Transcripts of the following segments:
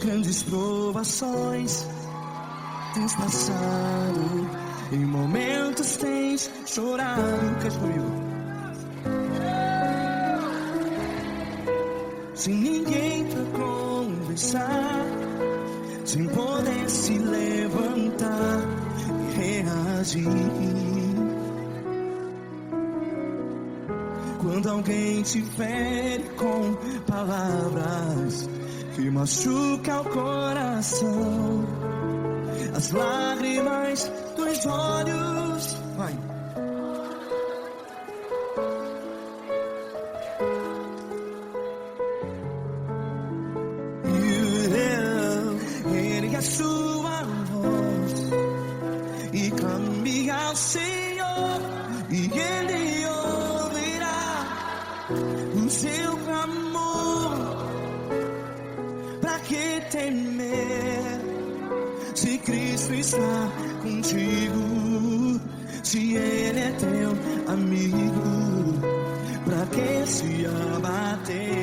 Grandes provações tens passado, em momentos tens chorado. Cante comigo. Sem ninguém pra conversar, sem poder se levantar e reagir. Quando alguém te fere com palavras que machuca o coração, as lágrimas dos olhos, vai. Ergue a sua voz e clame ao Senhor, e Ele ouvirá o seu clamor. Pra que temer, se Cristo está contigo? Se Ele é teu amigo, pra que se abater?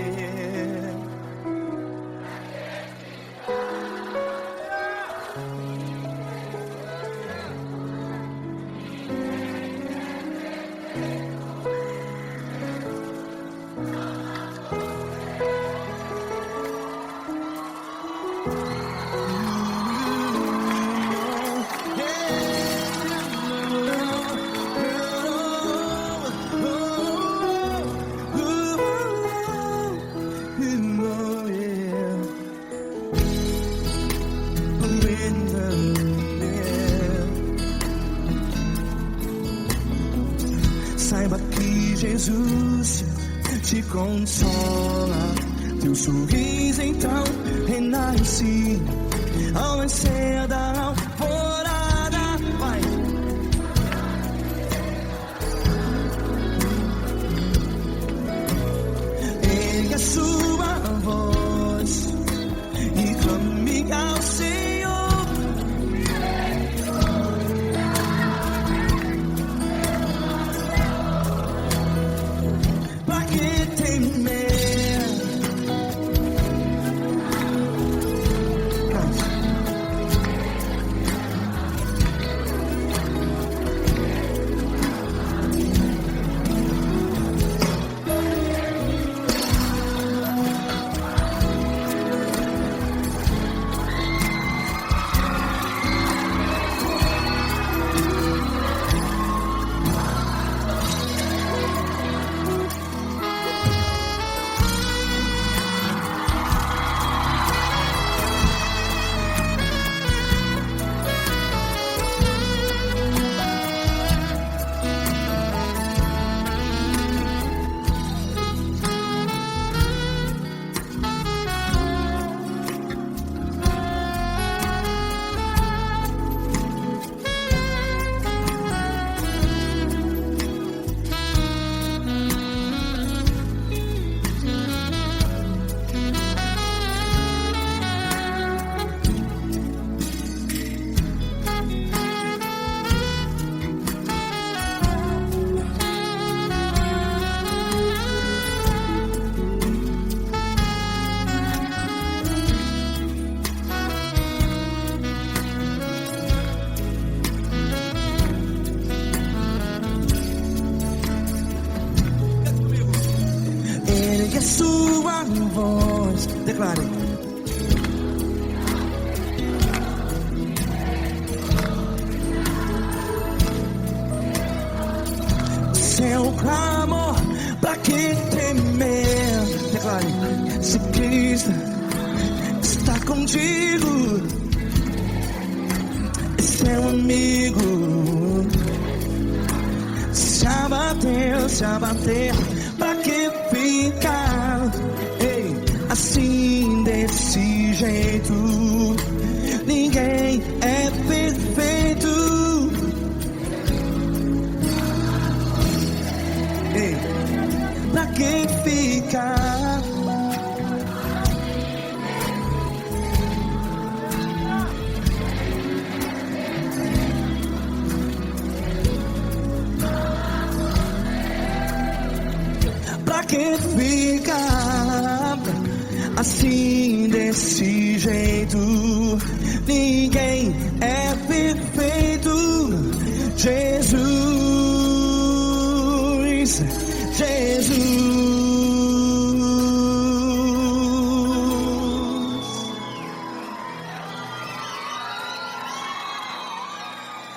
Saiba que Jesus te consola, teu sorriso então renasce ao nascer da alvorada. Vai. Ergue a sua voz e clame ao Senhor. Ergue a sua voz, declare. Seu clamor, pra que temer? Declare. Se Cristo está contigo, é seu amigo. Se abater, pra que ficar? Ei, a desse jeito. Ninguém é perfeito. Ei, pra que ficar? Pra que ficar assim desse jeito? Ninguém é perfeito. Jesus, Jesus.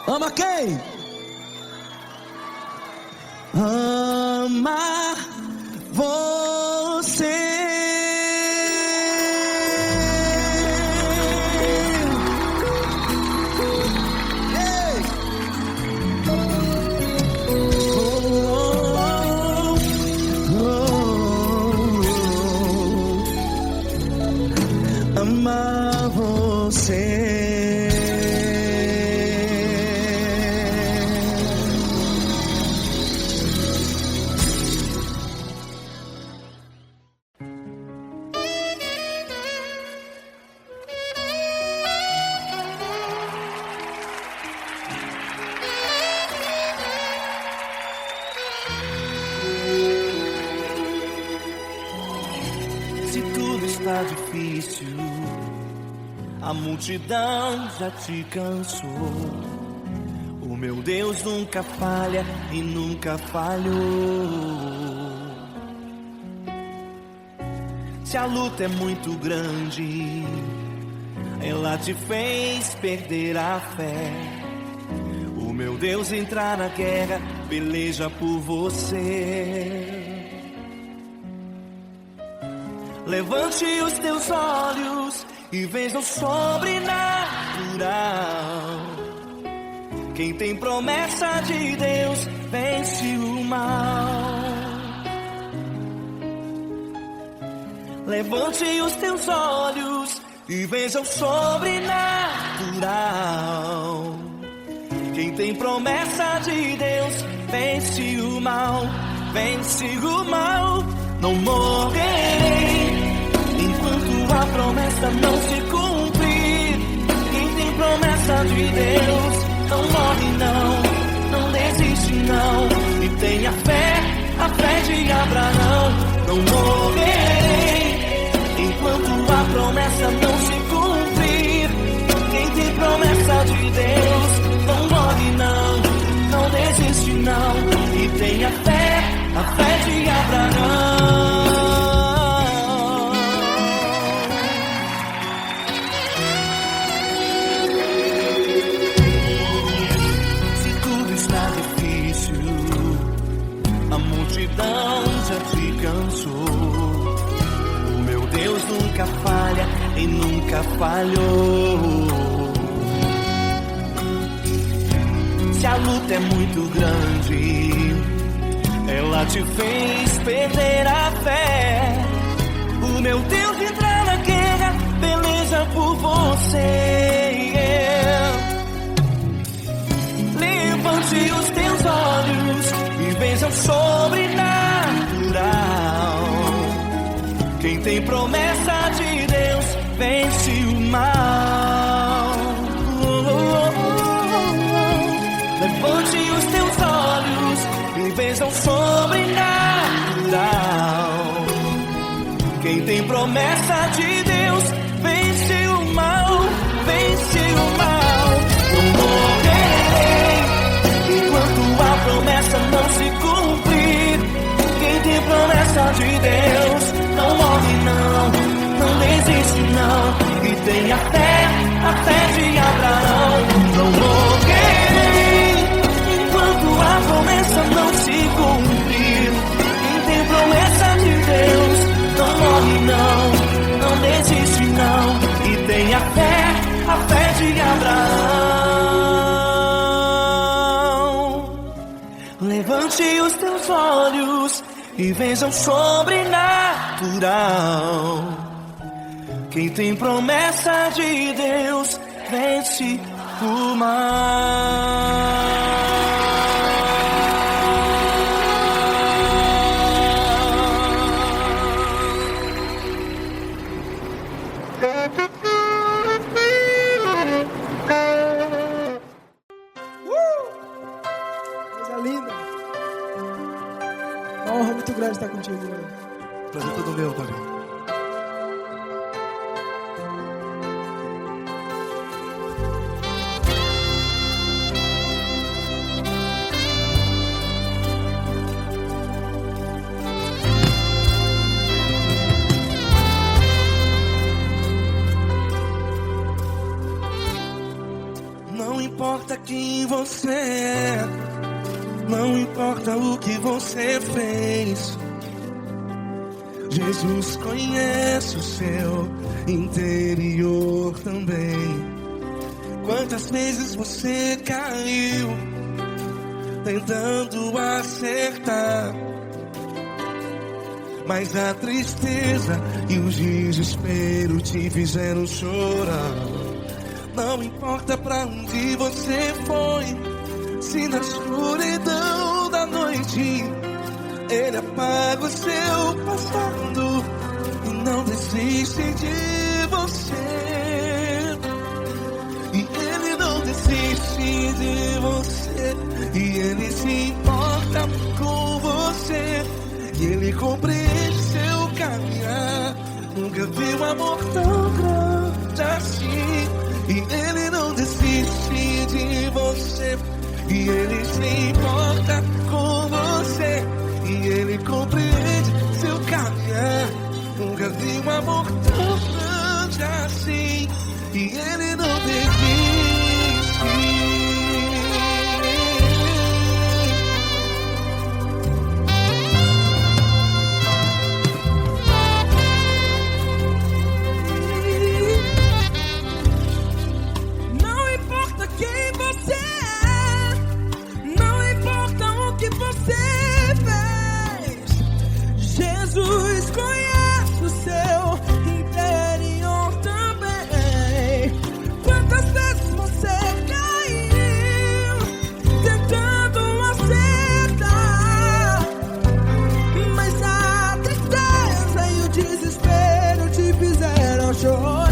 Ama quem? Ama você. Amar você. Se tudo está difícil, a multidão já te cansou. O meu Deus nunca falha e nunca falhou. Se a luta é muito grande, ela te fez perder a fé. O meu Deus entrar na guerra, peleja por você. Levante os teus olhos e veja o sobrenatural. Quem tem promessa de Deus vence o mal. Levante os teus olhos e veja o sobrenatural. Quem tem promessa de Deus vence o mal. Vence o mal. Não morrerei enquanto a promessa não se cumprir. Quem tem promessa de Deus não morre não desiste não. E tenha fé, a fé de Abraão. Não morrerei enquanto a promessa não se cumprir. Quem tem promessa de Deus não morre não desiste não. E tenha fé, a fé de Abraão. Se tudo está difícil, a multidão já te cansou. O meu Deus nunca falha e nunca falhou. Se a luta é muito grande, ela te fez perder a fé. O meu Deus entrar na guerra, peleja por você. Levante os teus olhos e veja o sobrenatural. Quem tem promessa de Deus vence o mal. Levante os teus olhos e veja o sobrenatural. Quem tem promessa de Deus vence o mal, vence o mal. Não morrerei enquanto a promessa não se cumprir. Quem tem promessa de Deus não morre não desiste não. E tenha fé, a fé de Abraão. Não morrerei enquanto a promessa não se cumprir. Quem tem promessa de Deus não morre não desiste não. E tenha fé, a fé de Abraão. Levante os teus olhos e veja o sobrenatural. Quem tem promessa de Deus vence o mal. Coisa linda. Uma honra muito grande estar contigo, mano. Prazer todo meu, Davi. Não importa quem você é, não importa o que você fez, Jesus conhece o seu interior também. Quantas vezes você caiu tentando acertar, mas a tristeza e o desespero te fizeram chorar. Não importa pra onde você foi, se na escuridão da noite Ele apaga o seu passado e não desiste de você. E Ele não desiste de você, e Ele se importa com você, e Ele compreende seu caminhar. Nunca vi um amor tão grande assim. E Ele não desiste de você, e Ele se importa com você, e Ele compreende seu caminhar. Nunca vi um amor tão grande assim. E Ele não desiste. Jesus conhece o seu interior também. Quantas vezes você caiu tentando acertar, mas a tristeza e o desespero te fizeram chorar.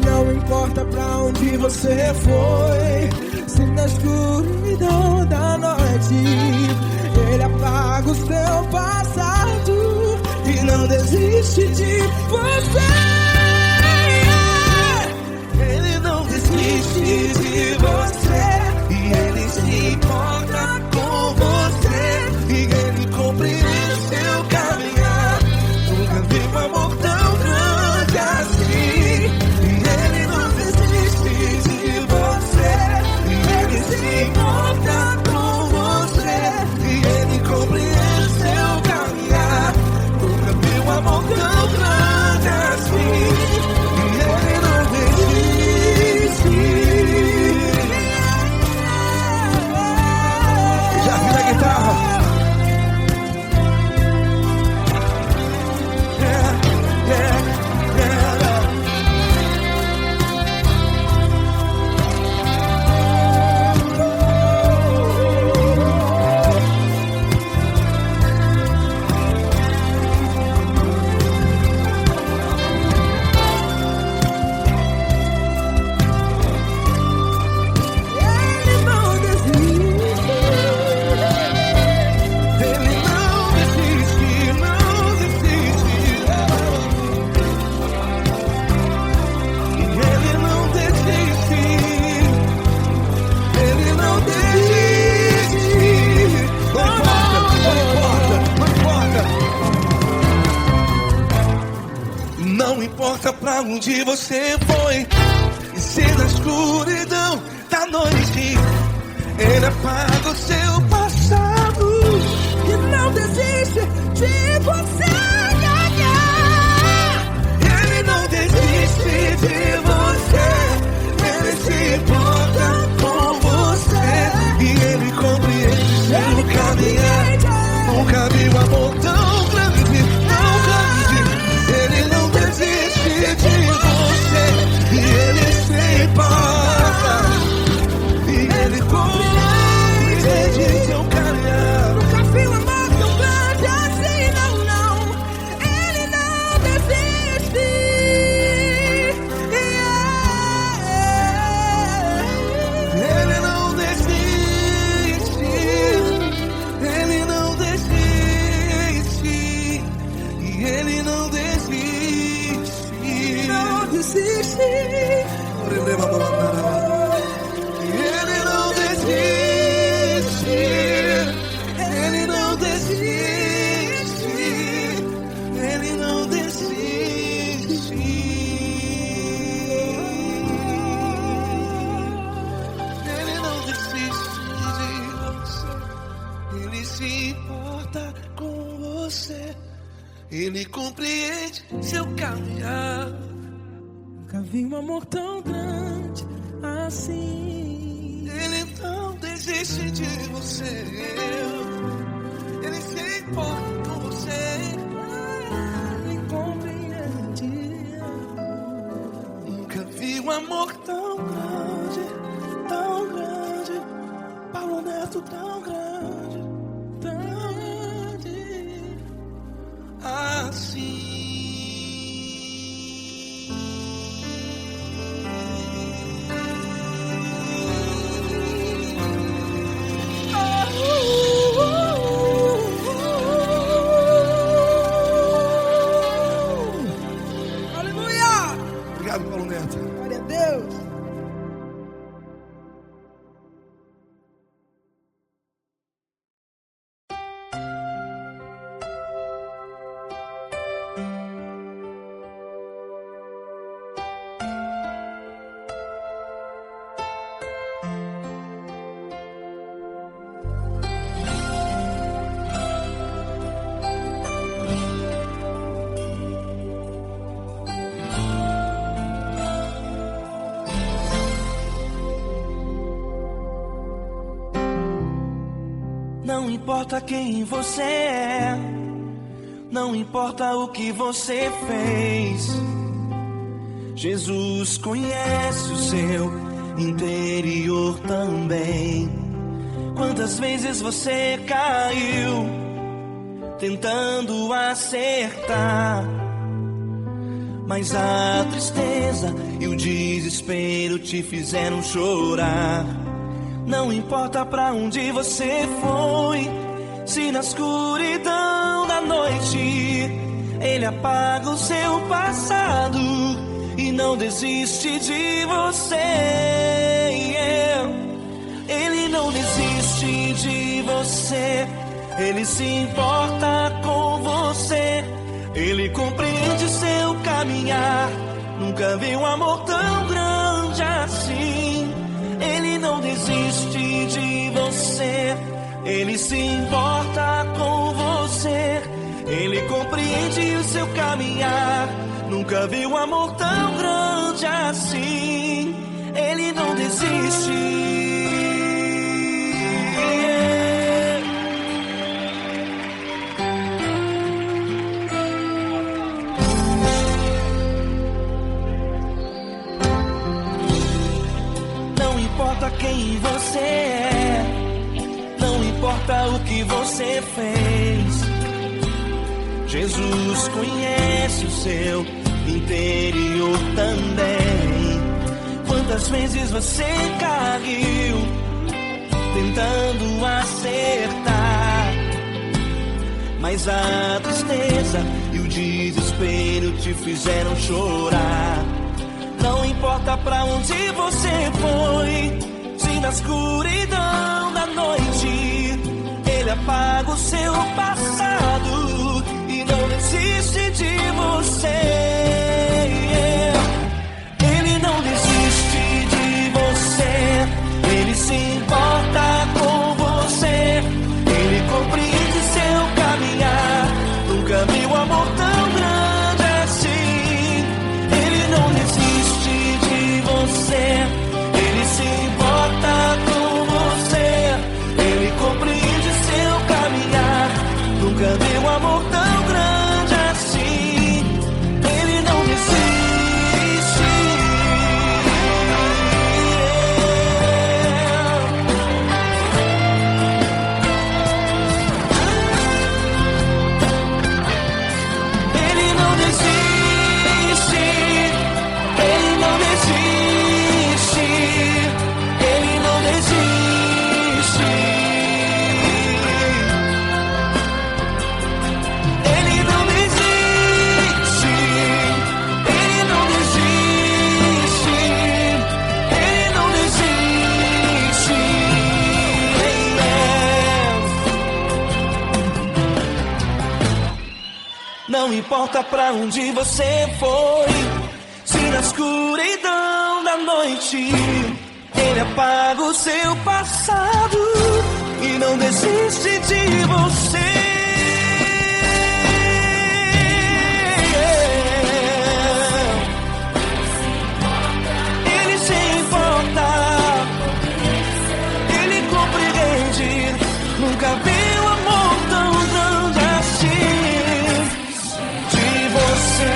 Não importa pra onde você foi, se na escuridão da noite Ele apaga o seu passado e não desiste de você. Ele não desiste de você, e Ele se importa com você, e Ele compreende seu caminhar. Nunca vi um amor tão grande assim. E Ele não desiste de você, e Ele se importa com você, e Ele compreende seu caminhar. Nunca vi um amor tão grande assim. E Ele não desiste. Já vi na guitarra. Não importa pra onde você foi, e se na escuridão da noite Ele apaga o seu passado E não desiste de você. Ele não desiste de você, Ele se importa com você, e Ele compreende seu caminhar. Nunca vi um amor tão grande, tão grande. Ele não desiste. desiste. Ele não desiste. Ele não desiste. Ele não desiste. Ele não desiste de você. Ele se importa com você. Ele compreende seu caminhar. Nunca vi um amor tão grande assim. Ele não desiste de você. Ele se importa com você. Ele compreende. Nunca vi um amor tão grande, tão grande. Paulo Neto tão grande, Tão grande. assim. Aleluia! Obrigado, Paulo Neto. Glória a Deus. Não importa quem você é, não importa o que você fez, Jesus conhece o seu interior também. Quantas vezes você caiu tentando acertar, mas a tristeza e o desespero te fizeram chorar. Não importa pra onde você foi, se na escuridão da noite Ele apaga o seu passado e não desiste de você. Ele não desiste de você, Ele se importa com você. Ele compreende seu caminhar, nunca vi um amor tão grande assim. Ele não desiste de você, Ele se importa com você. Ele compreende o seu caminhar, nunca vi um amor tão grande assim. Ele não desiste. Não importa quem você é, não importa o que você fez, Jesus conhece o seu interior também. Quantas vezes você caiu tentando acertar, mas a tristeza e o desespero te fizeram chorar. Não importa pra onde você foi, se na escuridão da noite Ele apaga o seu passado e não desiste de você. Ele não desiste de você, Ele se importa com você. Ele compreende seu caminhar, nunca vi um amor tão grande assim. Ele não desiste de você, Ele se importa com você. Ele compreende seu caminhar, nunca vi Não importa pra onde você foi, se na escuridão da noite Ele apaga o seu passado e não desiste de você. Ele se importa, Ele compreende. Nunca vi um amor tão grande assim de você.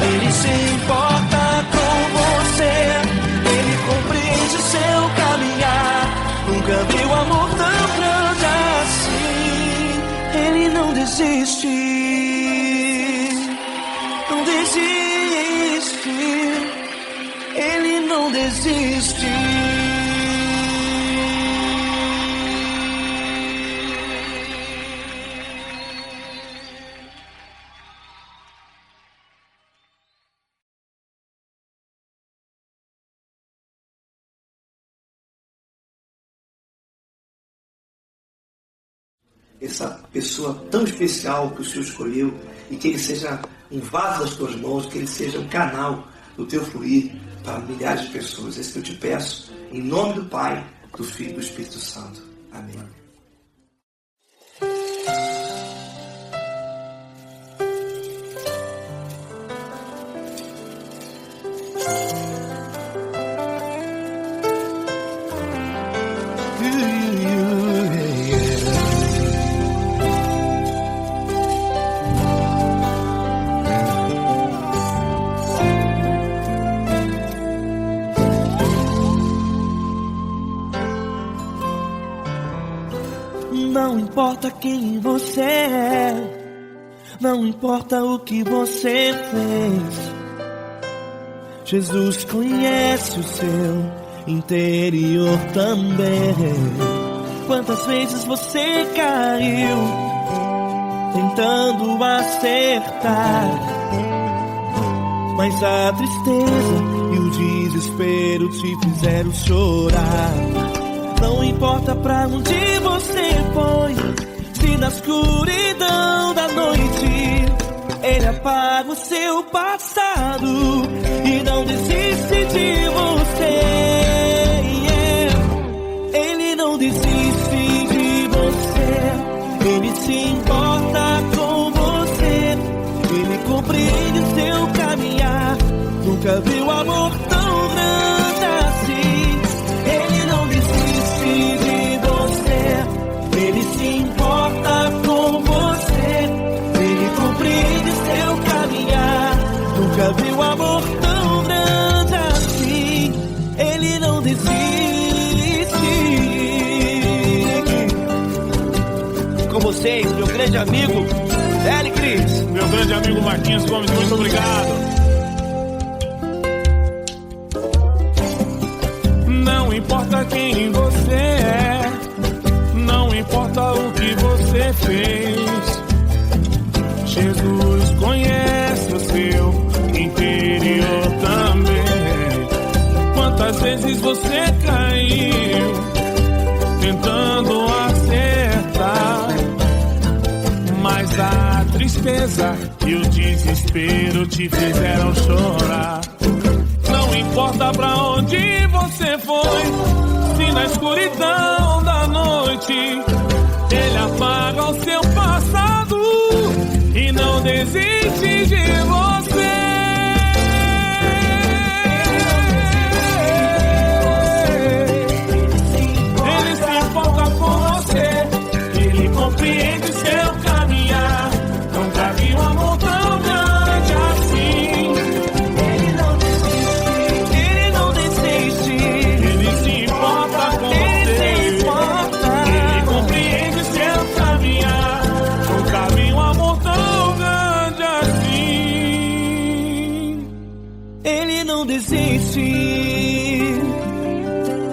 Ele se importa com você, Ele compreende o seu caminhar. Nunca vi um amor tão grande assim. Ele não desiste, não desiste. Ele não desiste. Essa pessoa tão especial que o Senhor escolheu, e que Ele seja um vaso das tuas mãos, que Ele seja um canal do teu fluir para milhares de pessoas. É isso que eu te peço, em nome do Pai, do Filho e do Espírito Santo. Amém. Não importa quem você é, não importa o que você fez, Jesus conhece o seu interior também. Quantas vezes você caiu tentando acertar, mas a tristeza e o desespero te fizeram chorar. Não importa pra onde você foi, se na escuridão da noite Ele apaga o seu passado e não desiste de você. Ele não desiste de você, Ele se importa com você, Ele compreende o seu caminhar. Nunca viu amor tão grande assim. Ele não desiste de você, Ele se importa com você, Ele compreende seu caminhar. Nunca viu amor tão grande assim. Ele não desiste. Com vocês, meu grande amigo L. Cris. Meu grande amigo Marquinhos Gomes, muito obrigado. Não importa quem você é, não importa o que você fez, Jesus conhece o seu interior também. Quantas vezes você caiu tentando acertar, mas a tristeza e o desespero te fizeram chorar. Não importa pra onde você foi, se na escuridão da noite Ele apaga o seu passado e não desiste de você. Ele se importa com você, Ele compreende seu caminhar. Nunca vi um amor tão grande assim. Não desiste,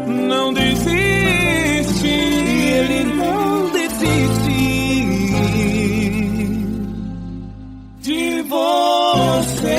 não desiste, Ele não desiste de você.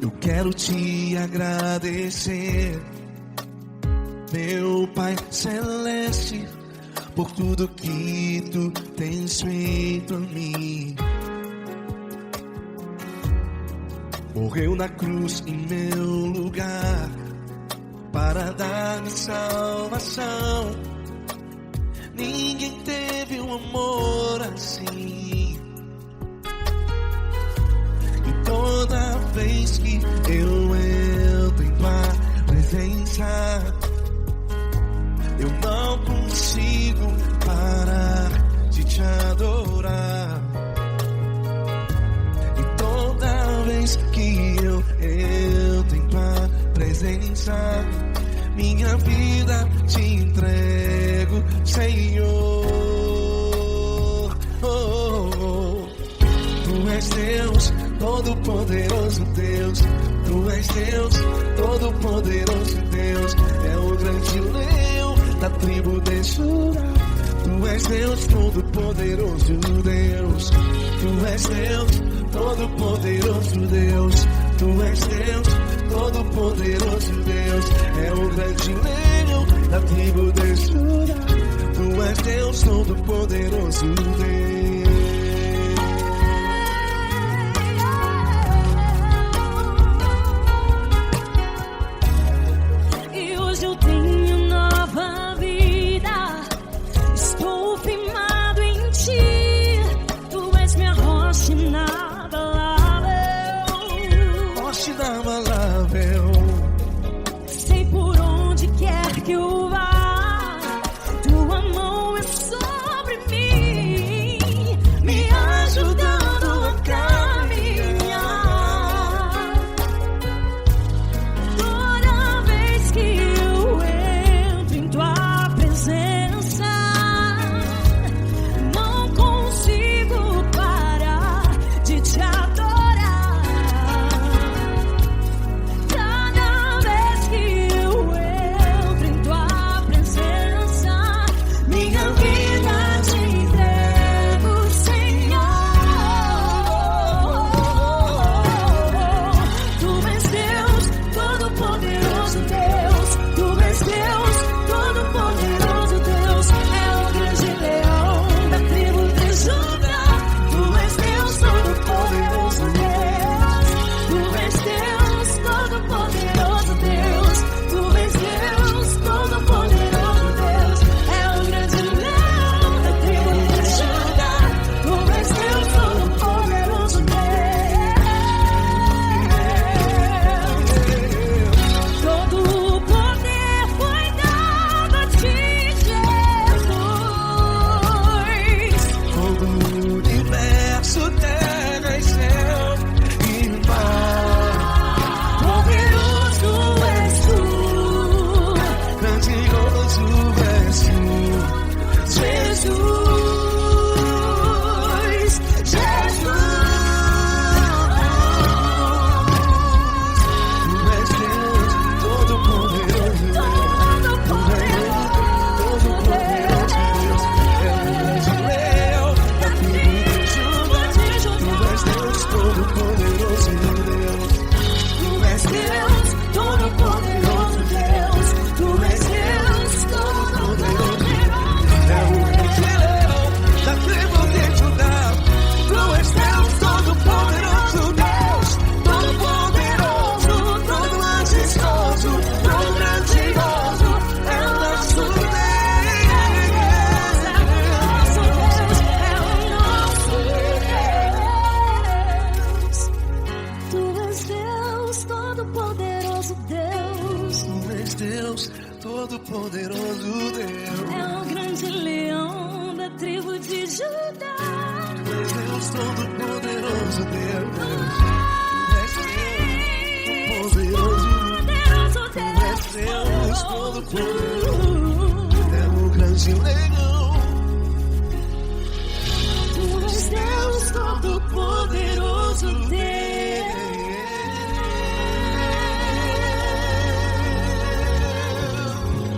Eu quero te agradecer, meu Pai Celeste, por tudo que tu tens feito a mim. Morreu na cruz em meu lugar para dar-me salvação. Ninguém teve um amor assim. E toda vez que eu entro em tua presença, eu não consigo parar de te adorar. E toda vez que eu entro em tua presença, minha vida te entrego, Senhor. Tu és Deus, Todo-Poderoso Deus. Tu és Deus, Todo-Poderoso Deus. É o grande leão da tribo de Judá. Tu és Deus, Todo-Poderoso Deus. Tu és Deus, Todo-Poderoso Deus. Tu és Deus, Todo-Poderoso Deus. É o grande leão da tribo de Judá. Tu és Deus, Todo-Poderoso Deus. E hoje eu tenho nova vida. Estou firmado em ti. Tu és minha rocha inabalável. Rocha inabalável. Sei por onde quer que eu vá, tua mão é sobre mim. Todo-Poderoso Deus. Deus Todo-Poderoso. É o grande leão. Tu és Deus Todo-Poderoso, Deus.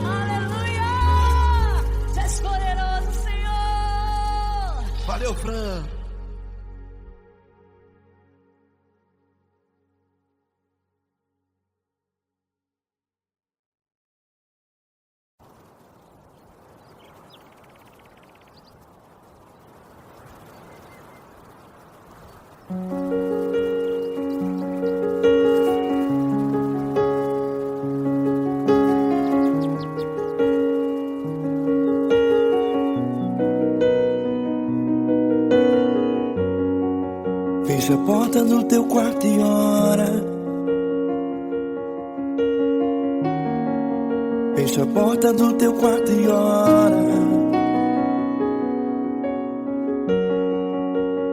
Aleluia! Tu és poderoso, Senhor. Valeu, Fran. Fecha a porta do teu quarto e ora. Fecha a porta do teu quarto e ora.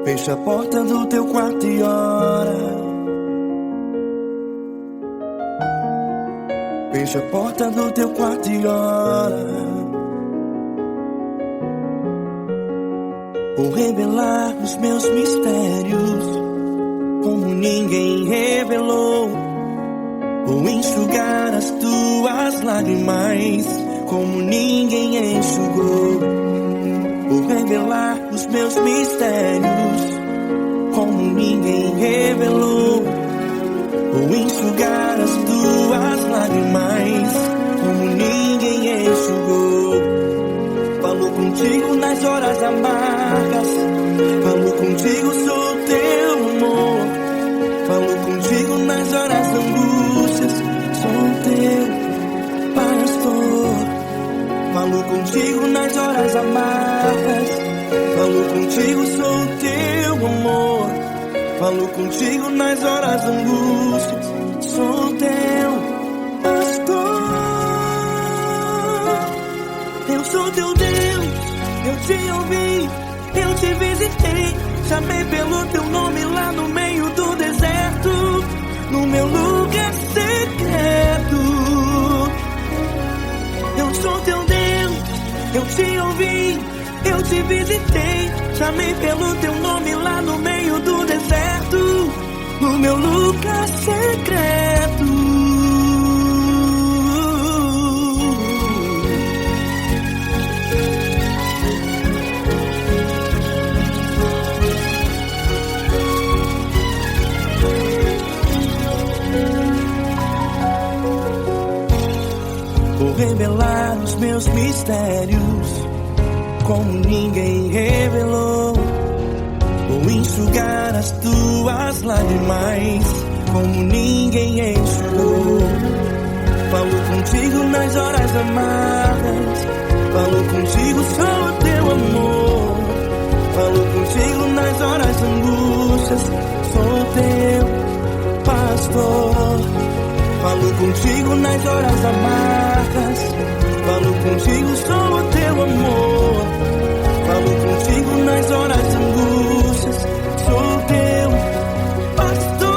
Fecha a porta do teu quarto e ora. Fecha a porta do teu quarto e ora. Vou revelar os meus mistérios como ninguém revelou. Vou enxugar as tuas lágrimas como ninguém enxugou. Vou revelar os meus mistérios como ninguém revelou. Vou enxugar as tuas lágrimas como ninguém enxugou. Falo contigo nas horas amargas. Falo contigo, sou teu amor. Falo contigo nas horas da angústias. Sou teu pastor. Falo contigo nas horas amargas. Falo contigo, sou teu amor. Falo contigo nas horas da angústias. Sou teu pastor. Eu sou teu Deus, eu te ouvi, eu te visitei. Chamei pelo teu nome lá no meio do deserto, no meu lugar secreto. Eu sou teu Deus, eu te ouvi, eu te visitei. Chamei pelo teu nome lá no meio do deserto, no meu lugar secreto. Vou revelar os meus mistérios como ninguém revelou. Vou enxugar as tuas lágrimas como ninguém enxugou. Falo contigo nas horas amargas. Falo contigo, sou teu amor. Falo contigo nas horas angústias. Sou teu pastor. Falo contigo nas horas amargas. Falo contigo, sou teu amor. Falo contigo nas horas angústias. Sou teu pastor.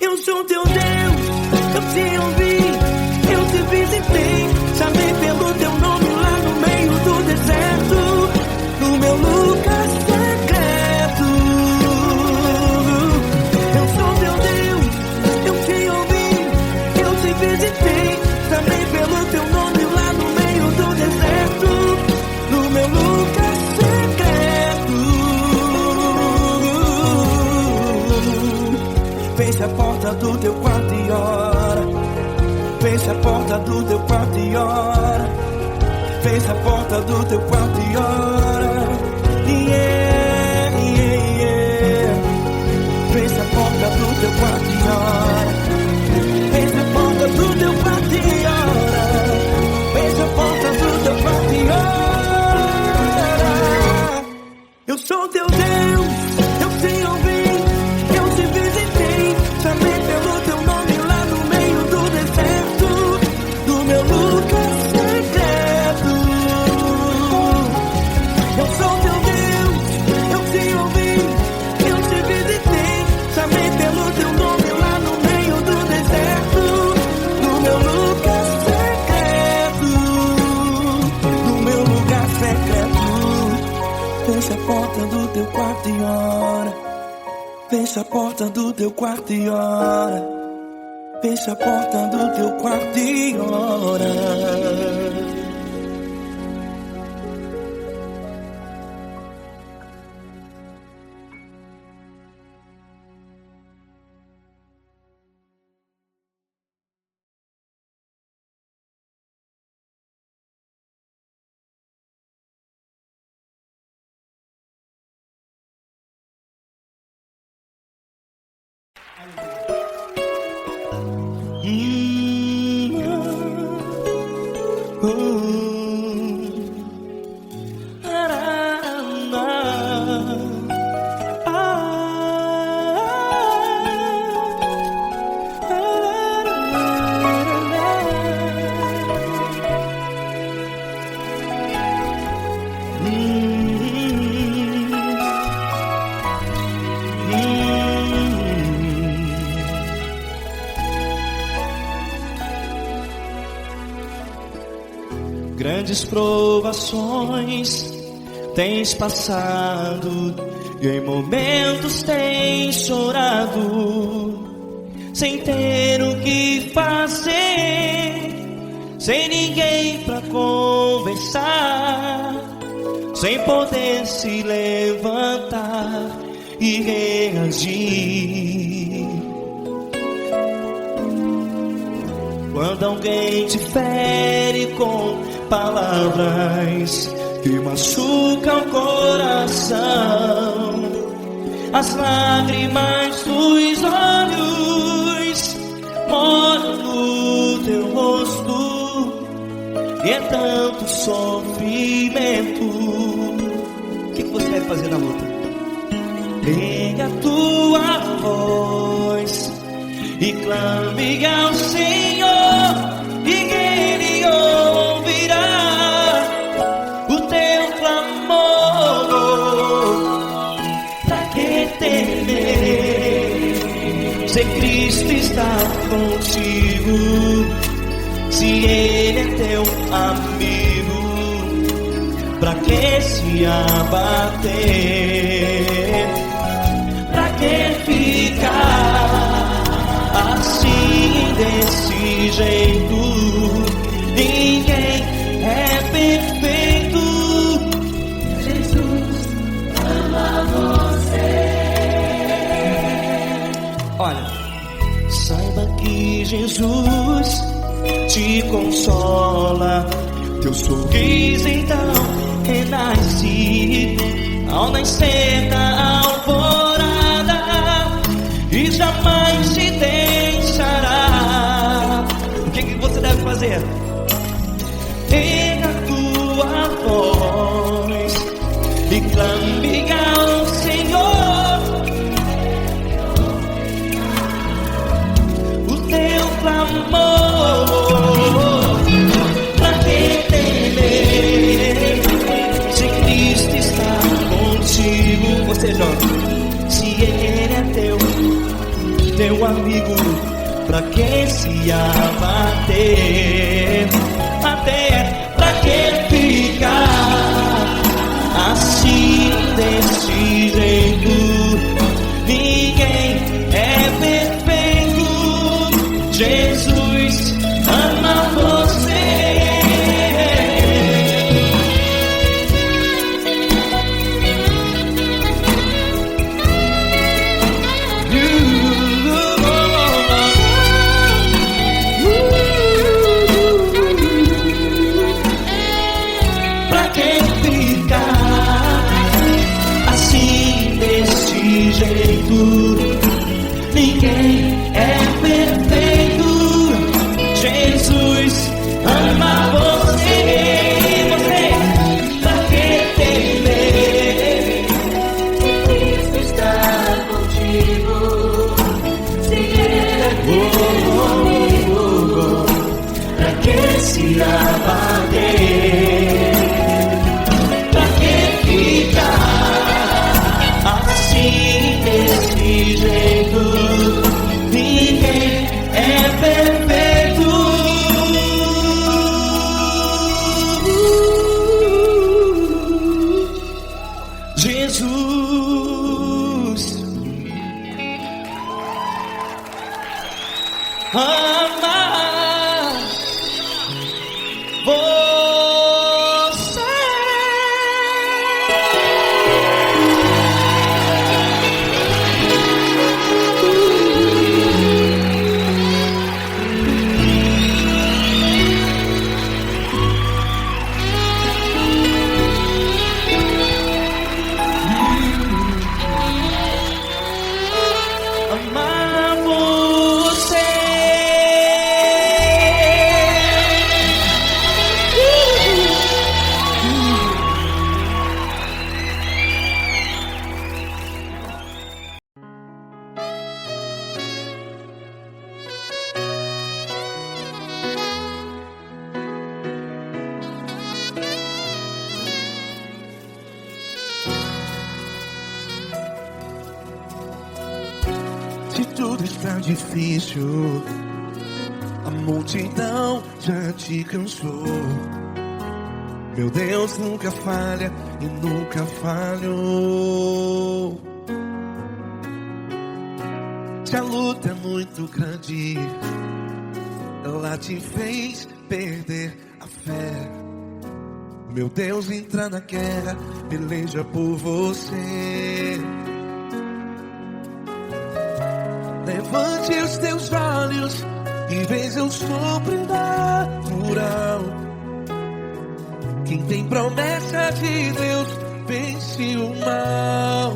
Eu sou teu Deus, eu te ouvi, eu te visitei. Chamei pelo teu nome lá no meio do deserto, no meu lugar secreto. Eu sou teu Deus, eu te ouvi, eu te visitei. Chamei pelo teu nome lá no meio do deserto, no meu lugar secreto. Fecha a porta do teu quarto e ora. Fecha a porta do teu quarto e ora. Fecha a porta do teu quarto e ora. Yeah, yeah, yeah. Fecha a porta do teu quarto e ora. Fecha a porta do teu quarto e ora. Fecha a porta do teu quarto e ora. Eu sou teu Deus, eu te ouvi, eu te visitei. Chamei pelo teu nome lá no meio do deserto, do meu lugar secreto. e ora. Fecha a porta do teu quarto e ora. Fecha a porta do teu quarto e ora. Grandes provações tens passado e em momentos tens chorado, sem ter o que fazer, sem ninguém pra conversar, sem poder se levantar e reagir. Quando alguém te fere com palavras que machucam o coração, as lágrimas dos olhos molham no teu rosto, e é tanto sofrimento. O que você deve fazer na luta? Ergue a tua voz e clame ao Senhor, e Ele ouvirá o teu clamor. Pra que temer, se Cristo está contigo, se Ele é teu amigo? Pra que se abater, pra que ficar assim desse jeito? Ninguém é perfeito. Jesus ama você. Olha, saiba que Jesus te consola, teu sorriso então renasce ao nascer da alvorada, e jamais te deixará. O que você deve fazer? Erga a tua voz e clame ao Senhor, o teu clamor. Pra que temer, se Cristo está contigo? Você joga. Se Ele é teu amigo, pra que se abater? Até pra que ficar assim desse jeito? Ninguém é perfeito. Jesus ama você. Ninguém é perfeito. Jesus ama você. Você, pra que temer? Cristo está contigo. Se Ele é teu amigo, pra que se abater? Pra que ficar assim desse jeito? Ninguém é perfeito. Jesus Se tudo está difícil, a multidão já te cansou. Meu Deus nunca falha e nunca falhou. Se a luta é muito grande, ela te fez perder a fé. Meu Deus entra na guerra, peleja por você. Levante os teus olhos e veja o sobrenatural. Quem tem promessa de Deus vence o mal.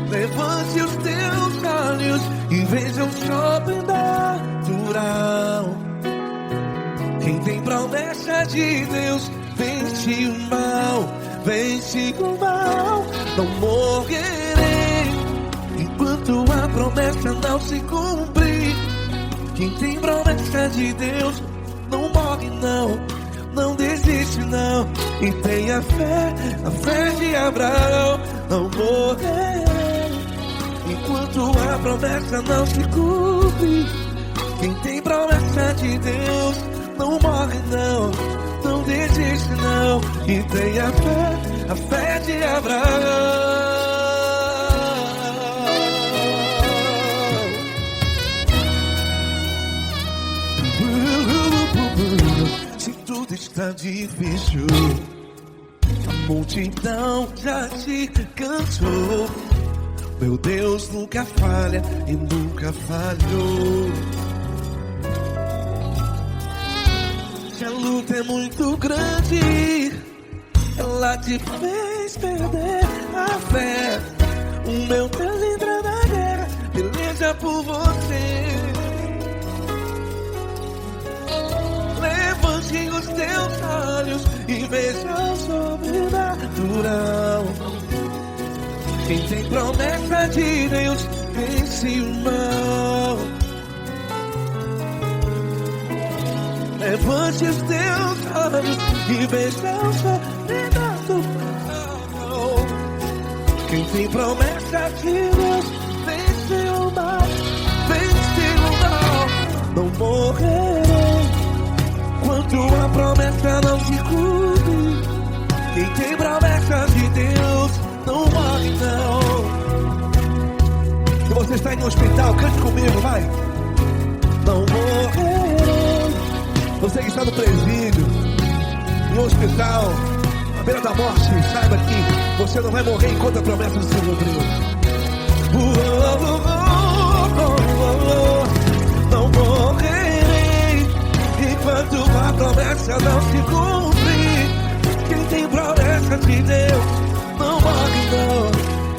Levante os teus olhos e veja o sobrenatural. Quem tem promessa de Deus vence o mal, vence o mal. Não morrerei enquanto a promessa não se cumprir. Quem tem promessa de Deus não morre não, não desiste não. E tenha fé, a fé de Abraão. Não morrerei enquanto a promessa não se cumpre. Quem tem promessa de Deus não morre não, não desiste não. E tenha fé, a fé de Abraão. Se tudo está difícil, a multidão já te cansou. Meu Deus nunca falha e nunca falhou. Se a luta é muito grande, ela te fez perder a fé. O meu Deus entra na guerra, peleja por você. Levante os teus olhos e veja o sobrenatural. Quem tem promessa de Deus vence o mal. Levante os teus olhos e veja o sobrenatural. Quem tem promessa de Deus vence o mal, vence o mal. Não morrerei enquanto a promessa não se cumpre. Quem tem promessa de Deus não morre não. Se você está em um hospital, cante comigo, vai. Não morrerei. Você que está no presídio, em um hospital, à beira da morte, saiba que você não vai morrer enquanto a promessa não se cumprir. Não morrerei enquanto a promessa não se cumprir. Quem tem promessa de Deus não morre não,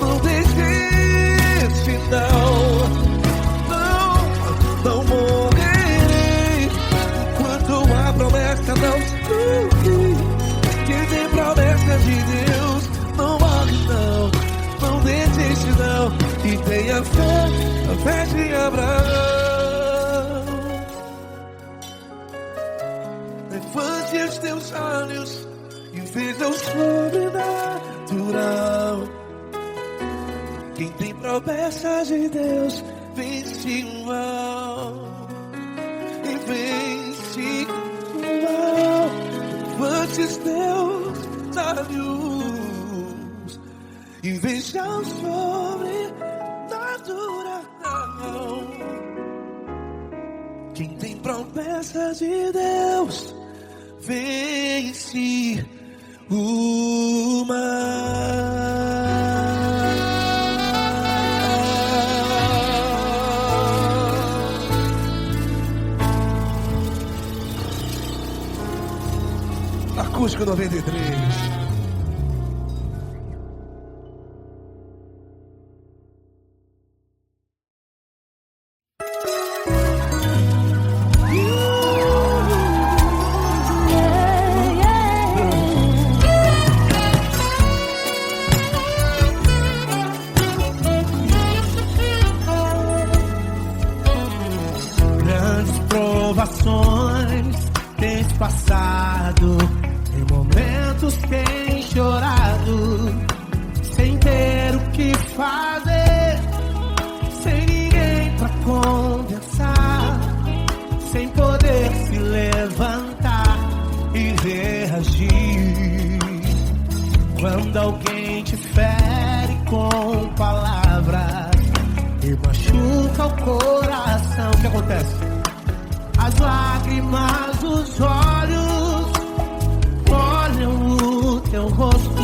não desiste não. Não morrerei enquanto a promessa não se cumprir. Quem tem promessa de Deus não morre não, não desiste não. E tenha fé, a fé de Abraão. Levante os teus olhos e veja o sobrenatural. Quem tem promessa de Deus vence o mal, e vence o mal. Levante os teus olhos e veja o sobrenatural. Quem tem promessa de Deus vence o mal. Acústico 93. Grandes provações tens passado, em momentos tens chorado, sem ter o que fazer, sem ninguém pra conversar, sem poder se levantar e reagir. Quando alguém te fere com palavras e machuca o coração, o que acontece? As lágrimas dos olhos molham o teu rosto,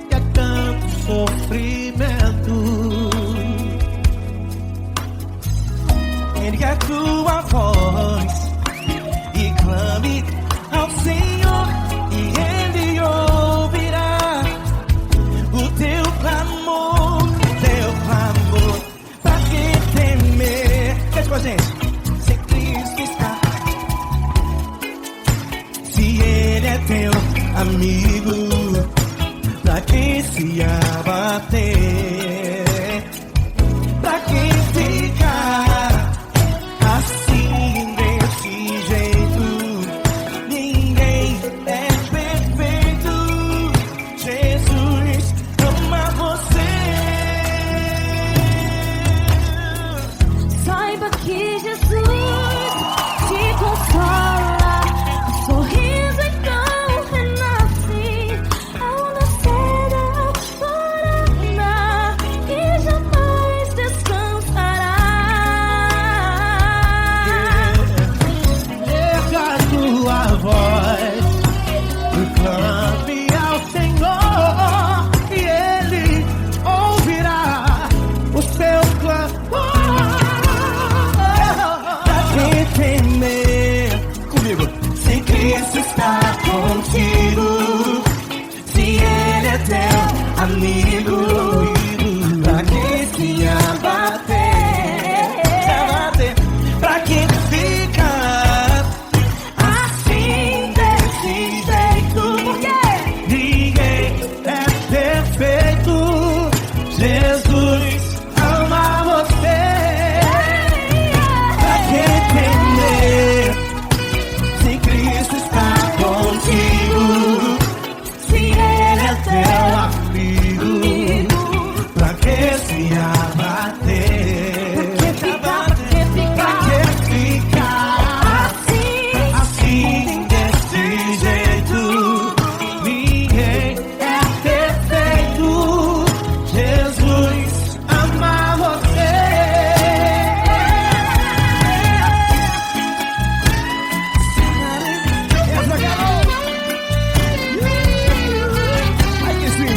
e é tanto sofrimento. Ergue a tua voz e clame ao Senhor, e Ele ouvirá o teu clamor, pra que temer? Cante com a gente. Se Cristo está, se Ele é teu amigo, pra que se abater? Pra que ficar assim desse jeito? Ninguém é perfeito. Jesus ama você. Saiba que Jesus te consola, o sorriso então renasce ao nascer da aurora e jamais descansará. Erga a tua voz e clame ao Senhor, e Ele ouvirá o seu clamor. Pra que temer? Comigo. Se Cristo está contigo, se Ele é teu amigo, pra que se abater? Pra que ficar assim desse jeito? Ninguém é perfeito. Jesus ama você. Pra que temer? Se Cristo está contigo, se Ele é teu Amigo, pra que se abater? Pra que ficar assim desse jeito? Ninguém é perfeito. Jesus ama você. Essa garota. Ai, que sim.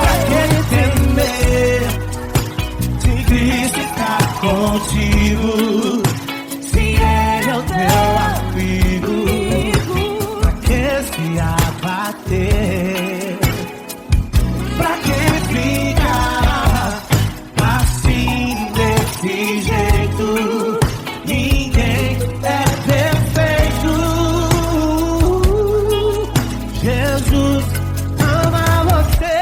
Pra que temer? Se Cristo está contigo, se Ele é o teu amigo, pra que se abater? Pra que ficar assim desse jeito? Ninguém é perfeito. Jesus ama você.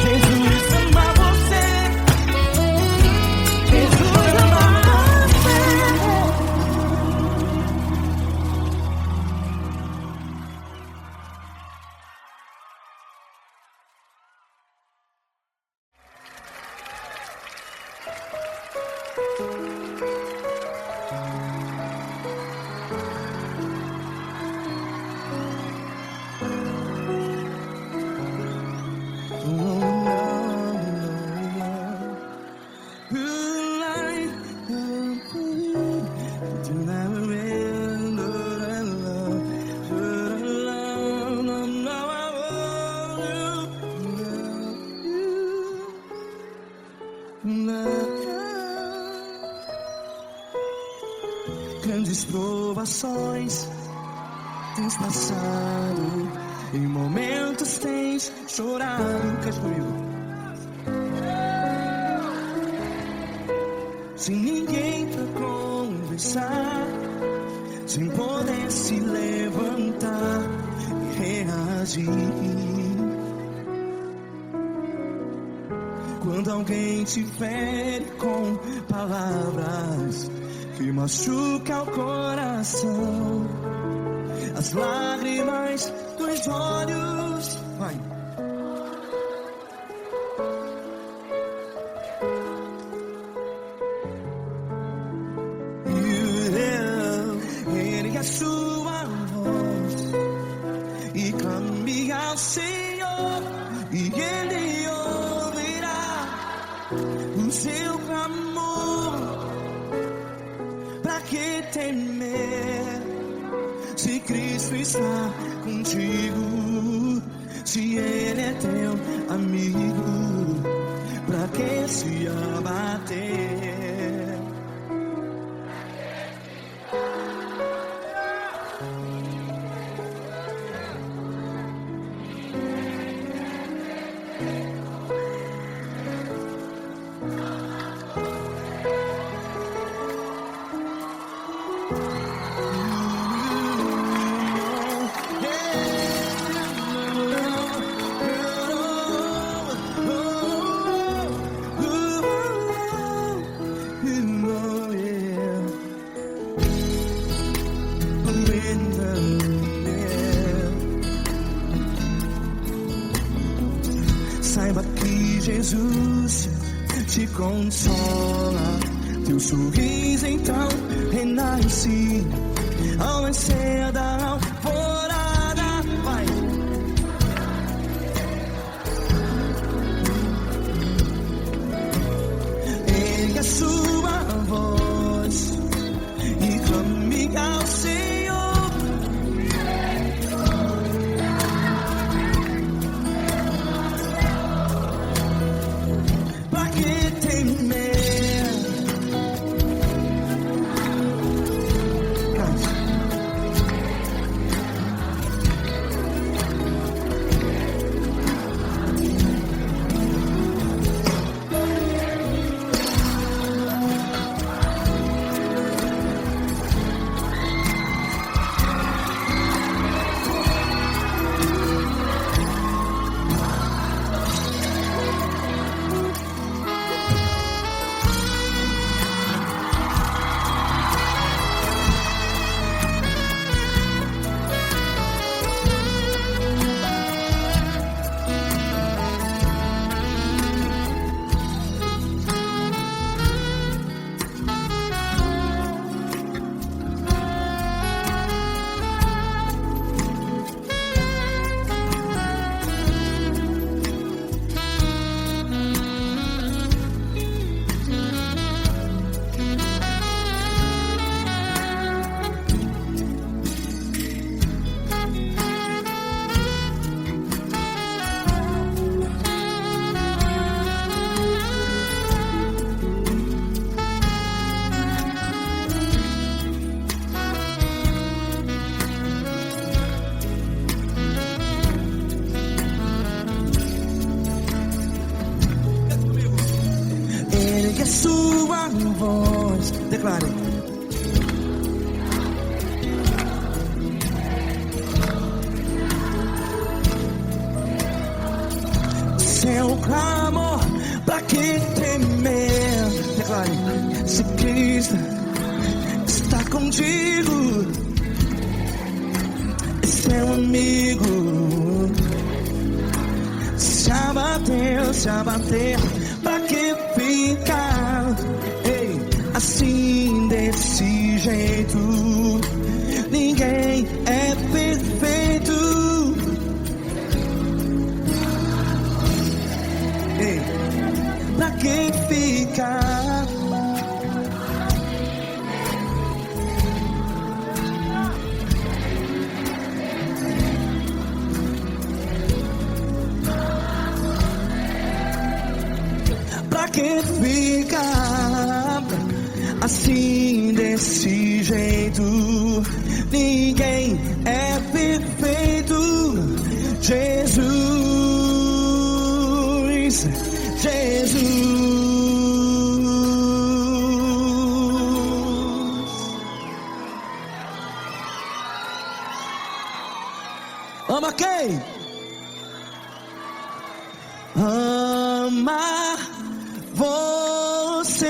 Jesus ama você. Jesus ama você. Grandes provações tens passado, em momentos tens chorado. Cante comigo. Sem ninguém pra conversar, tropeçar, sem poder se levantar e reagir. Quando alguém te fere com palavras que machuca o coração, as lágrimas dos olhos, vai. Ergue a sua voz e clame ao Senhor, e Ele ouvirá o seu clamor. Pra que temer, se Cristo está contigo? Se Ele é teu amigo, pra que se abater? Saiba que Jesus te consola, teu sorriso então renasce ao nascer da alvorada. Vai. Ergue a sua voz e clame ao Senhor. A sua voz, declare. Seu clamor, pra que temer? Declare. Se Cristo está contigo, é seu amigo. Se abater, pra que ficar assim desse jeito? Ninguém é perfeito. Pra que ficar? Pra que ficar assim desse jeito? Ninguém é perfeito. Jesus. Ama quem? Ama você.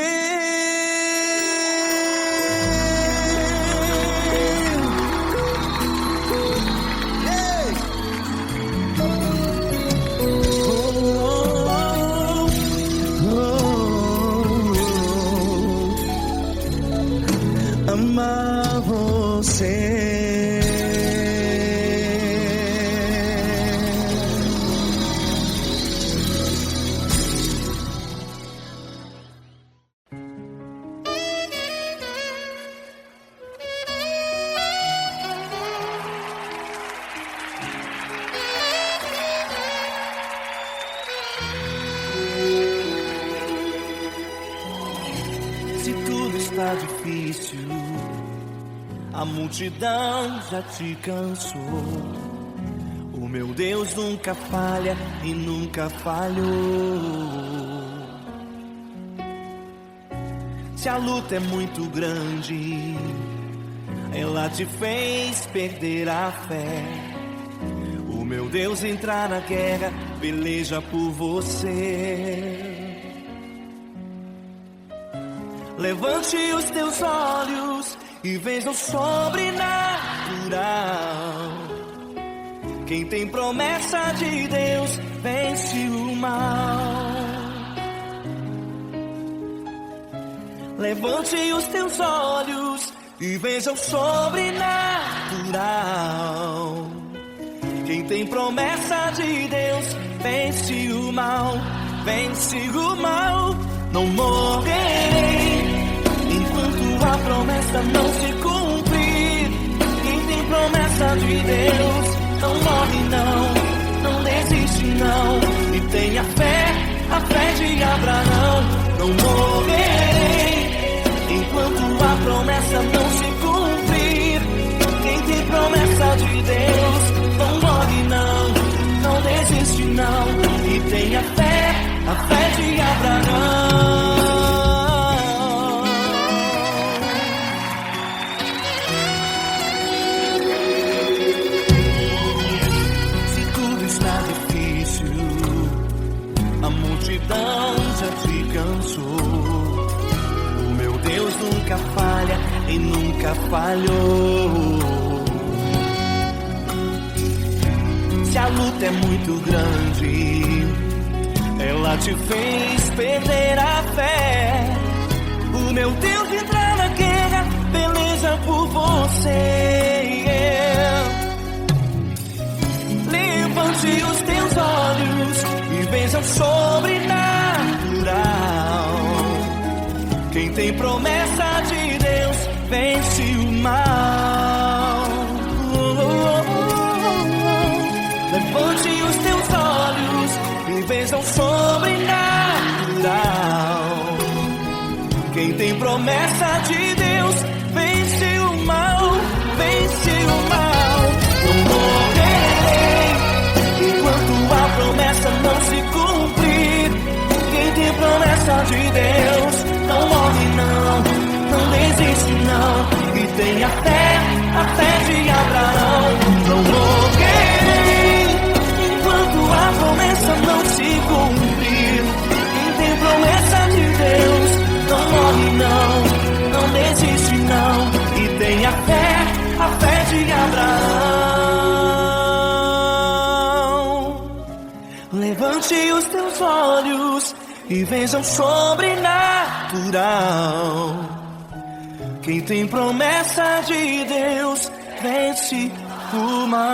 Ei! Amar você. Se tudo está difícil, a multidão já te cansou. O meu Deus nunca falha e nunca falhou. Se a luta é muito grande, ela te fez perder a fé. O meu Deus entrar na guerra, peleja por você. Levante os teus olhos e veja o sobrenatural. Quem tem promessa de Deus vence o mal. Levante os teus olhos e veja o sobrenatural. Quem tem promessa de Deus vence o mal. Vence o mal. Não morrerei enquanto a promessa não se cumprir. Quem tem promessa de Deus não morre não desiste não. E tenha fé, a fé de Abraão. Não morrerei enquanto a promessa não se cumprir. Quem tem promessa de Deus não morre não desiste não. E tenha fé, a fé de Abraão. Se tudo está difícil, a multidão já te cansou. O meu Deus nunca falha e nunca falhou. Se a luta é muito grande, ela te fez perder a fé. O meu Deus entrar na guerra, peleja por você. Levante os teus olhos e veja o sobrenatural. Quem tem promessa de Deus vence o mal. Levante os teus olhos e veja o sobrenatural. Quem tem promessa de Deus vence o mal, vence o mal. Não morrerei enquanto a promessa não se cumprir. Quem tem promessa de Deus não morre não desiste não. E tenha fé, a fé de Abraão. Não morrerei enquanto a promessa não se cumprir. Quem tem promessa de Deus não morre não desiste não. E tenha fé, a fé de Abraão. Levante os teus olhos e veja o sobrenatural. Quem tem promessa de Deus vence o mal.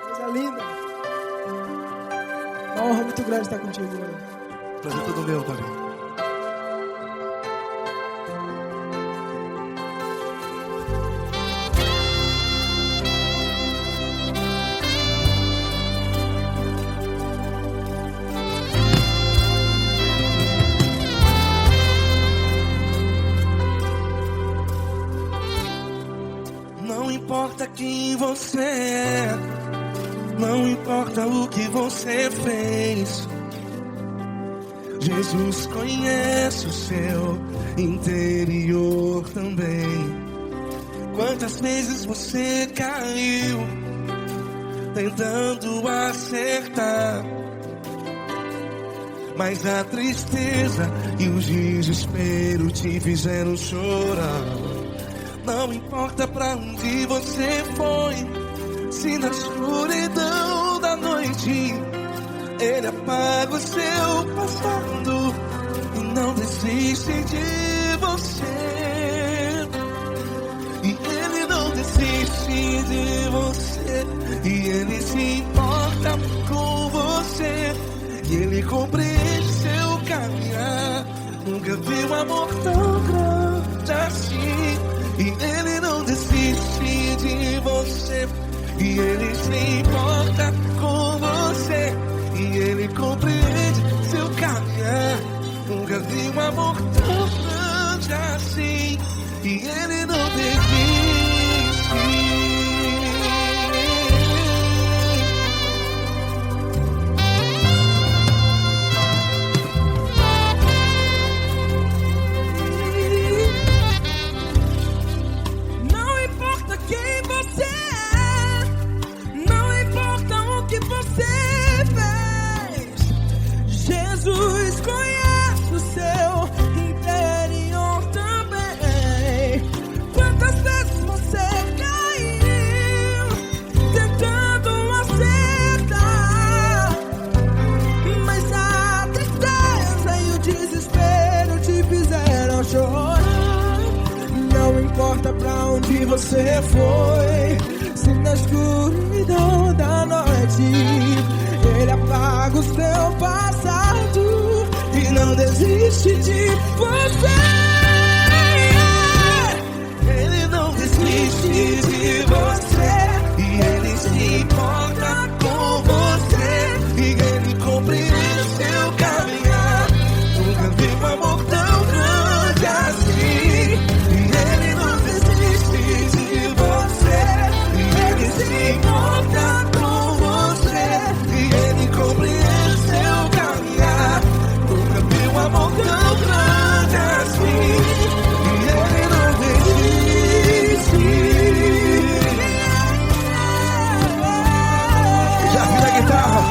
Coisa linda. Uma honra muito grande estar contigo, mano. Prazer todo meu, Paulinho. quem você é, não importa o que você fez. Jesus conhece o seu interior também. Quantas vezes você caiu tentando acertar, mas a tristeza e o desespero te fizeram chorar. Não importa pra onde você foi, se na escuridão da noite Ele apaga o seu passado e não desiste de você. E Ele não desiste de você, e Ele se importa com você, e Ele compreende seu caminhar. Nunca vi um amor tão grande assim. E Ele não desiste de você, e Ele se importa com você, e Ele compreende seu caminhar. Nunca vi um amor tão grande assim. E Ele não desiste. Jesus conhece o seu interior também. Quantas vezes você caiu tentando acertar, mas a tristeza e o desespero te fizeram chorar. Não importa pra onde você foi, se na escuridão da noite Ele apaga o seu passado e não desiste de você. Ele não desiste de você, e Ele se importa com você, e Ele compreende seu caminhar. Nunca vi um amor tão grande assim. E Ele não desiste de você, e Ele se importa com você, e Ele compreende seu caminhar. Nunca vi um amor tão grande assim. E Ele não desiste. Já vira a guitarra.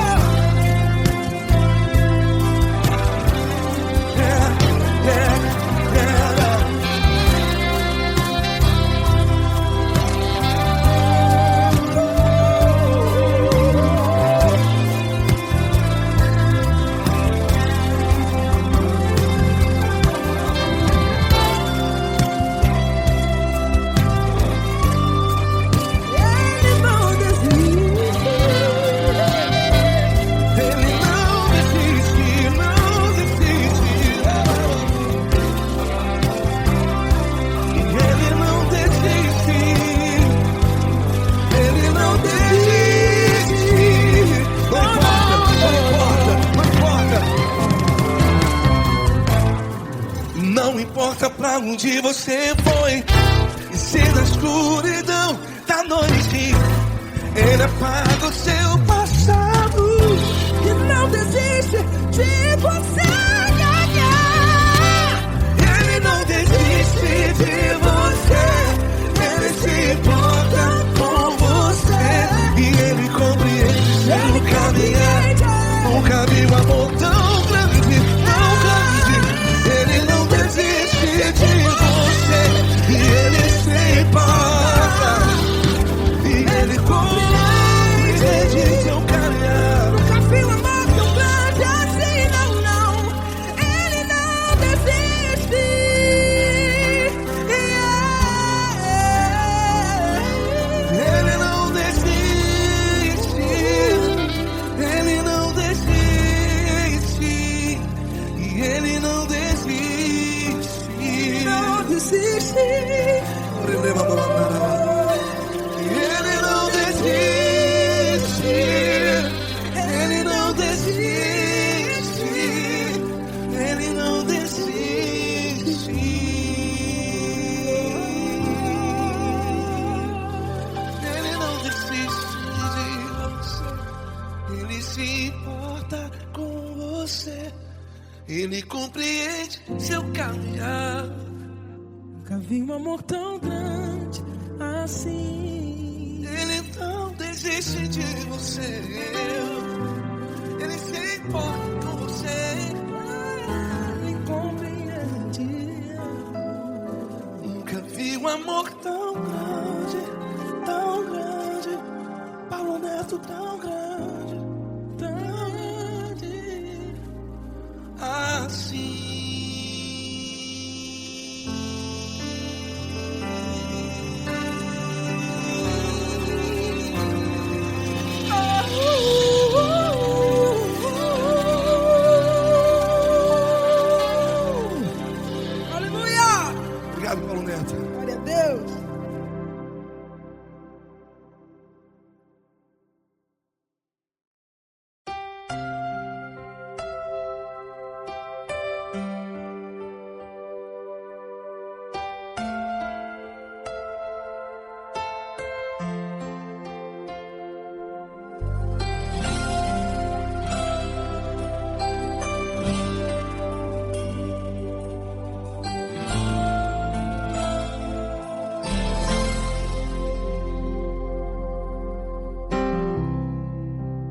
Não importa pra onde você foi, e se na escuridão da noite Ele apaga o seu passado E não desiste de você. Ele não desiste de você, Ele se importa com você, e Ele compreende seu caminhar. Nunca vi um amor tão grande, tão grande. Ele não desiste de você, e Ele se importa, e Ele compreende seu caminhar. Nunca vi um amor tão grande assim, não, não. Ele se importa com você. Ele compreende seu caminhar. Nunca vi um amor tão grande assim. Ele não desiste de você. Ele se importa com você. Ele compreende. Nunca vi um amor tão grande, tão grande. Paulo Neto tão grande, tão grande assim. Obrigado, Paulo Neto. Glória a Deus.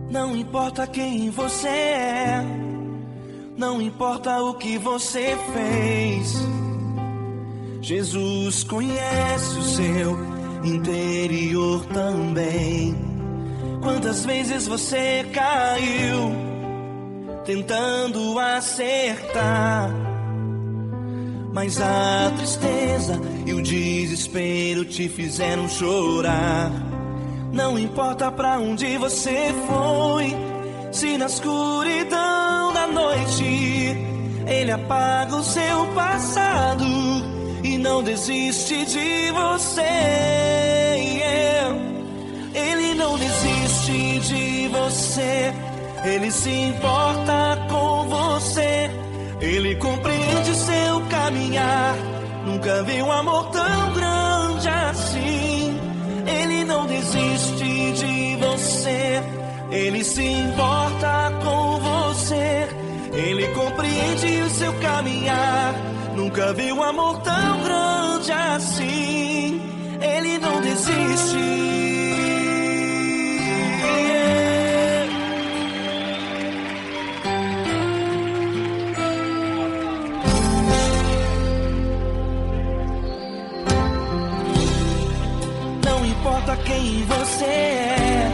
Não importa quem você é, não importa o que você fez, Jesus conhece o seu interior também. Quantas vezes você caiu tentando acertar, mas a tristeza e o desespero te fizeram chorar. Não importa pra onde você foi, se na escuridão da noite Ele apaga o seu passado e não desiste de você. Ele não desiste de você, Ele se importa com você. Ele compreende seu caminhar, nunca vi um amor tão grande assim. Ele não desiste de você, Ele se importa com você. Ele compreende o seu caminhar, nunca vi um amor tão grande assim. Ele não desiste. Não importa quem você é,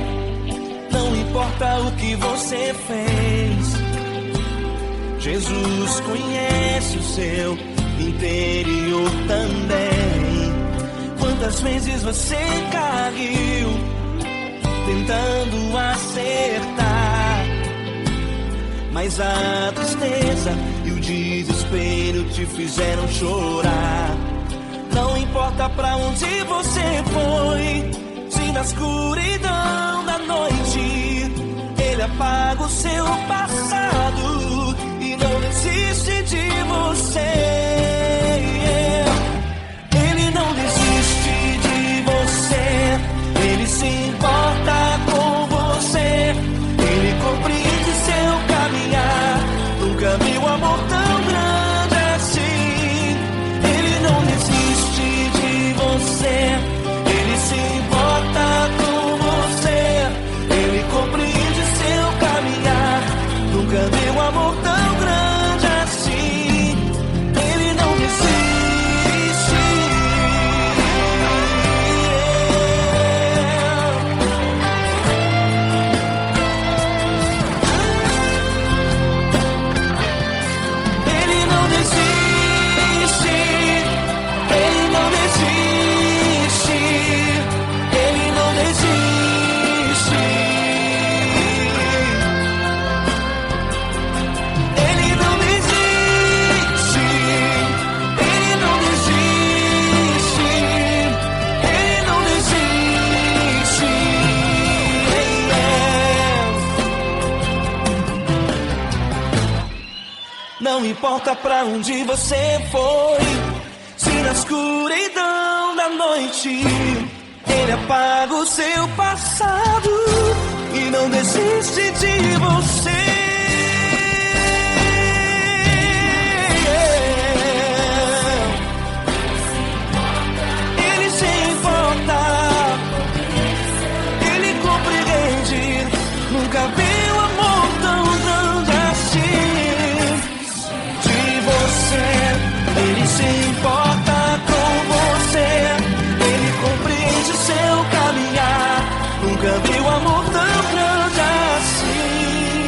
não importa o que você fez, Jesus conhece o seu interior também. Quantas vezes você caiu tentando acertar, mas a tristeza e o desespero te fizeram chorar. Não importa pra onde você foi, se na escuridão da noite Ele apaga o seu passado e não desiste de você. Ele não desiste de você, Ele se importa com você. Ele compreende seu caminhar, nunca vi um amor tão grande assim. Ele não desiste de você, Ele se importa com você. Ele compreende seu caminhar, nunca vi um amor tão grande assim. Ele não desiste. Ele não desiste. Ele não desiste. Ele não desiste. Ele não desiste. Ele não desiste. Ele não desiste. Não importa pra onde você foi, se na escuridão da noite Ele apaga o seu passado e não desiste de você. Ele se importa, ele compreende. Nunca vi um amor tão grande assim. De você, ele se importa com você. Ele compreende o seu caminhar. Nunca vi um amor tão grande assim.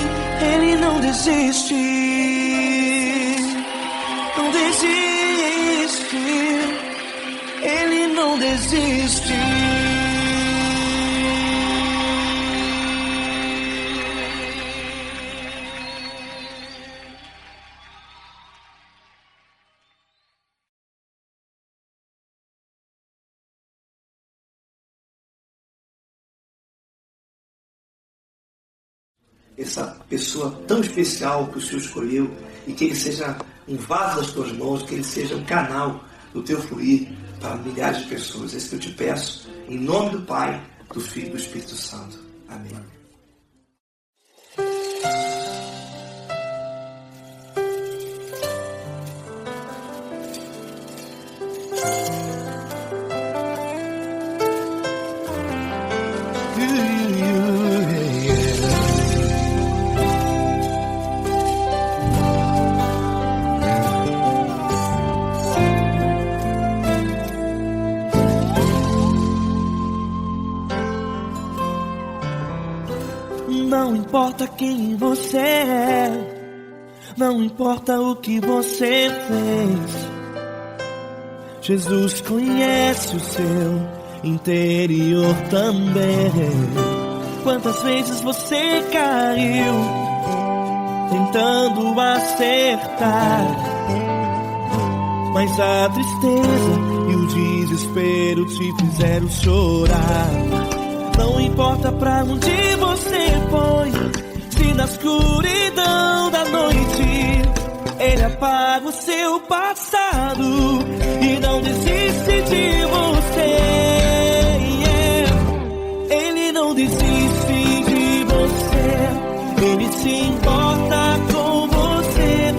Ele não desiste, não desiste. Ele não desiste. Essa pessoa tão especial que o Senhor escolheu, e que ele seja um vaso das tuas mãos, que ele seja um canal do teu fluir para milhares de pessoas. É isso que eu te peço, em nome do Pai, do Filho e do Espírito Santo. Amém. Não importa quem você é, não importa o que você fez, Jesus conhece o seu interior também. Quantas vezes você caiu tentando acertar, mas a tristeza e o desespero te fizeram chorar. Não importa pra onde você foi, se na escuridão da noite Ele apaga o seu passado e não desiste de você. Ele não desiste de você. Ele se importa com você.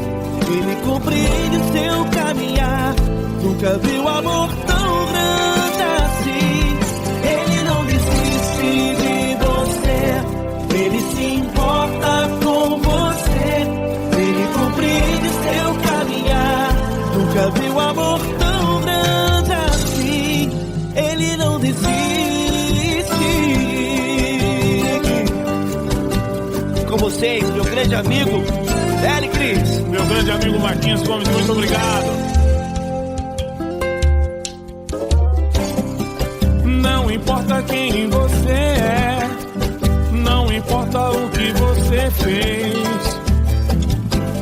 Ele compreende o seu caminhar. Nunca viu amor tão grande assim. Ele não desiste de você. Ele se importa com você. Ele compreende o seu caminhar. Nunca viu amor tão grande assim. Ele não desiste. Com vocês, meu grande amigo L. Cris. Meu grande amigo Marquinhos Gomes, muito obrigado. Não importa quem você é, não importa o que você fez,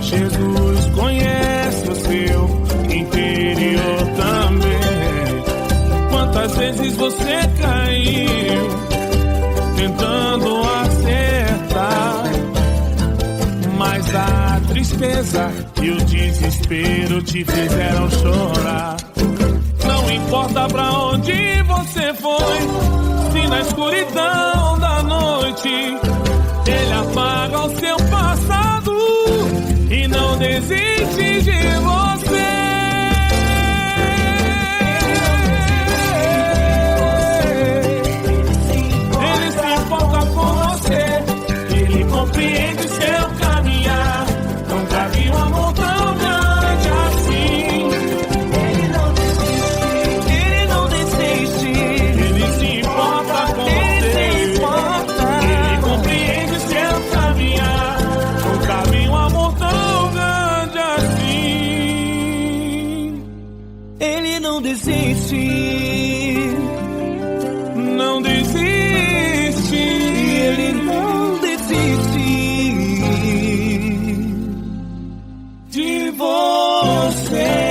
Jesus conhece o seu interior também. Quantas vezes você caiu tentando acertar, mas a tristeza e o desespero te fizeram chorar. Não importa pra onde você foi, se na escuridão da noite Ele apaga o seu passado e não desiste de você. Ele se importa com você, Ele compreende o seu caminhar. Nunca vi um amor tão grande assim. Ele não desiste, ele não desiste. Ele se importa com você. Ele Compreende o seu caminhar. Nunca vi um amor tão grande assim. Ele não desiste. Não desiste. Ele não desiste De você.